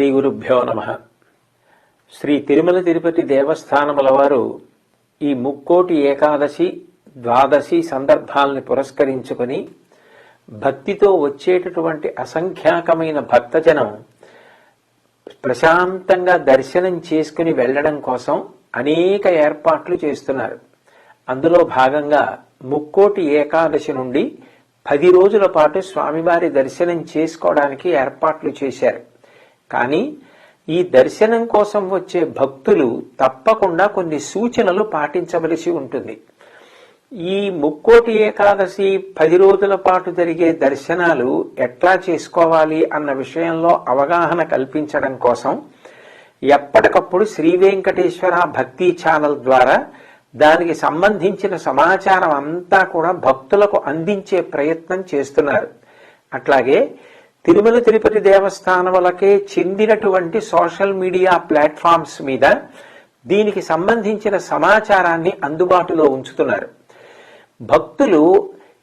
శ్రీ గురుభ్యో నమః. శ్రీ తిరుమల తిరుపతి దేవస్థానముల వారు ఈ ముక్కోటి ఏకాదశి ద్వాదశి సందర్భాలను పురస్కరించుకొని భక్తితో వచ్చేటటువంటి అసంఖ్యాకమైన భక్తజనం ప్రశాంతంగా దర్శనం చేసుకుని వెళ్ళడం కోసం అనేక ఏర్పాట్లు చేస్తున్నారు. అందులో భాగంగా ముక్కోటి ఏకాదశి నుండి 10 రోజుల పాటు స్వామివారి దర్శనం చేసుకోవడానికి ఏర్పాట్లు చేశారు. కానీ ఈ దర్శనం కోసం వచ్చే భక్తులు తప్పకుండా కొన్ని సూచనలు పాటించవలసి ఉంటుంది. ఈ ముక్కోటి ఏకాదశి 10 రోజుల పాటు జరిగే దర్శనాలు ఎట్లా చేసుకోవాలి అన్న విషయంలో అవగాహన కల్పించడం కోసం ఎప్పటికప్పుడు శ్రీ వెంకటేశ్వర భక్తి ఛానల్ ద్వారా దానికి సంబంధించిన సమాచారం అంతా కూడా భక్తులకు అందించే ప్రయత్నం చేస్తున్నారు. అట్లాగే తిరుమల తిరుపతి దేవస్థానములకే చెందినటువంటి సోషల్ మీడియా ప్లాట్ఫామ్స్ మీద దీనికి సంబంధించిన సమాచారాన్ని అందుబాటులో ఉంచుతున్నారు. భక్తులు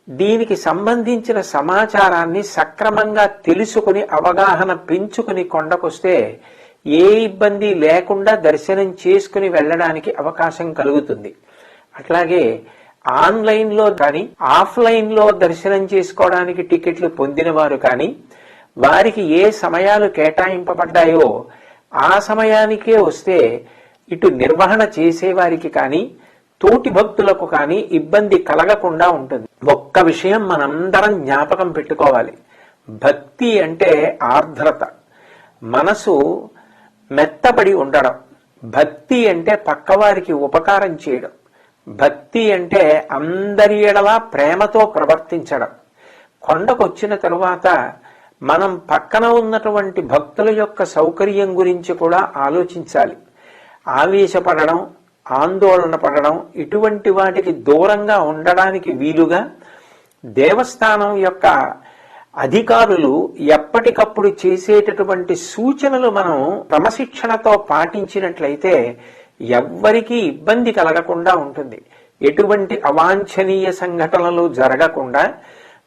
దీనికి సంబంధించిన సమాచారాన్ని సక్రమంగా తెలుసుకుని అవగాహన పెంచుకుని కొండకొస్తే ఏ ఇబ్బంది లేకుండా దర్శనం చేసుకుని వెళ్ళడానికి అవకాశం కలుగుతుంది. అట్లాగే ఆన్లైన్లో కానీ ఆఫ్లైన్లో దర్శనం చేసుకోవడానికి టికెట్లు పొందిన వారు కానీ వారికి ఏ సమయాలు కేటాయింపబడ్డాయో ఆ సమయానికే వస్తే ఇటు నిర్వహణ చేసేవారికి కానీ తోటి భక్తులకు కానీ ఇబ్బంది కలగకుండా ఉంటుంది. ఒక్క విషయం మనందరం జ్ఞాపకం పెట్టుకోవాలి. భక్తి అంటే ఆర్ద్రత, మనసు మెత్తబడి ఉండడం. భక్తి అంటే పక్కవారికి ఉపకారం చేయడం. భక్తి అంటే అందరి ఎడలా ప్రేమతో ప్రవర్తించడం. కొండకొచ్చిన తరువాత మనం పక్కన ఉన్నటువంటి భక్తుల యొక్క సౌకర్యం గురించి కూడా ఆలోచించాలి. ఆవేశపడడం, ఆందోళన పడడం ఇటువంటి వాటికి దూరంగా ఉండడానికి వీలుగా దేవస్థానం యొక్క అధికారులు ఎప్పటికప్పుడు చేసేటటువంటి సూచనలు మనం క్రమశిక్షణతో పాటించినట్లయితే ఎవ్వరికీ ఇబ్బంది కలగకుండా ఉంటుంది. ఎటువంటి అవాంఛనీయ సంఘటనలు జరగకుండా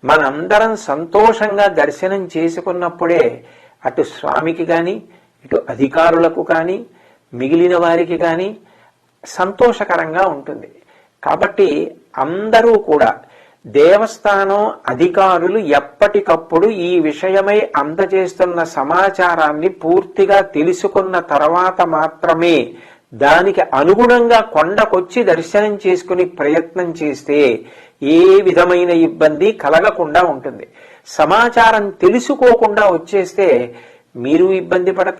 మనందరం సంతోషంగా దర్శనం చేసుకున్నప్పుడే అటు స్వామికి కానీ ఇటు అధికారులకు కానీ మిగిలిన వారికి కానీ సంతోషకరంగా ఉంటుంది. కాబట్టి అందరూ కూడా దేవస్థానం అధికారులు ఎప్పటికప్పుడు ఈ విషయమై అందజేస్తున్న సమాచారాన్ని పూర్తిగా తెలుసుకున్న తర్వాత మాత్రమే దానికి అనుగుణంగా కొండకొచ్చి దర్శనం చేసుకుని ప్రయత్నం చేస్తే ఏ విధమైన ఇబ్బంది కలగకుండా ఉంటుంది. సమాచారం తెలుసుకోకుండా వచ్చేస్తే మీరు ఇబ్బంది